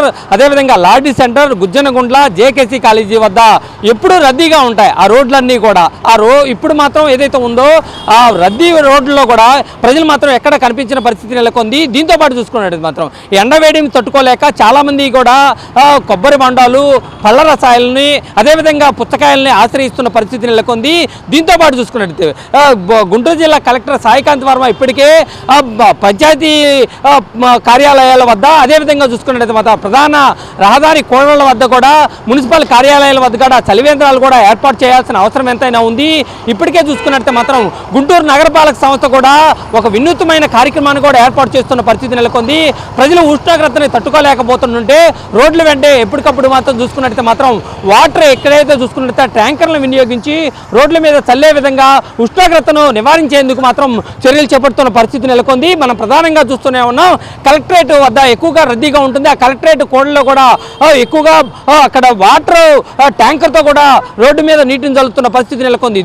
Centre, అదేవిధంగా lodge centre, Gujjanagundla, JKC college వద్ద ఎప్పుడూ రద్దీగా ఉంటాయి ఆ రోడ్లన్నీ కూడా. ఇప్పుడు మాత్రం ఏదైతే ఉందో ఆ రద్దీ రోడ్లలో కూడా ప్రజలు మాత్రం ఎక్కడ కనిపించిన పరిస్థితి నెలకొంది. దీంతో పాటు చూసుకున్నట్టు మాత్రం ఎండవేడిని తట్టుకోలేక చాలామంది కూడా కొబ్బరి బొండాలు, పళ్ళ రసాయలని, అదేవిధంగా పుచ్చకాయలని ఆశ్రయిస్తున్న పరిస్థితి నెలకొంది. దీంతో పాటు చూసుకున్నట్టు గుంటూరు జిల్లా కలెక్టర్ సాయికాంత్ వర్మ ఇప్పటికే పంచాయతీ కార్యాలయాల వద్ద, అదేవిధంగా చూసుకున్నట్టు మాత్రం ప్రధాన రహదారి కోడళ్ల వద్ద కూడా, మున్సిపల్ కార్యాలయాల వద్ద కూడా చలివేంద్రాలు కూడా ఏర్పాటు చేయాల్సిన అవసరం ఎంతైనా ఉంది. ఇప్పటికే చూసుకున్నట్టే మాత్రం గుంటూరు నగరపాలక సంస్థ కూడా ఒక వినూత్నమైన కార్యక్రమాన్ని కూడా ఏర్పాటు చేస్తున్న పరిస్థితి నెలకొంది. ప్రజలు ఉష్ణోగ్రతని తట్టుకోలేకపోతుంటే రోడ్ల వెంటే ఎప్పటికప్పుడు మాత్రం చూసుకున్నట్టే మాత్రం వాటర్ ఎక్కడైతే చూసుకున్నట్టే ట్యాంకర్లను వినియోగించి రోడ్ల మీద చల్లే విధంగా ఉష్ణోగ్రతను నివారించేందుకు మాత్రం చర్యలు చేపడుతున్న పరిస్థితి నెలకొంది. మనం ప్రధానంగా చూస్తూనే ఉన్నాం, కలెక్టరేట్ వద్ద ఎక్కువగా రద్దీగా ఉంటుంది. ఆ కలెక్టరేట్ కోడలో కూడా ఎక్కువగా అక్కడ వాటర్ ట్యాంకర్తో కూడా రోడ్డు మీద నీటిని చల్లుతున్న పరిస్థితి నెలకొంది.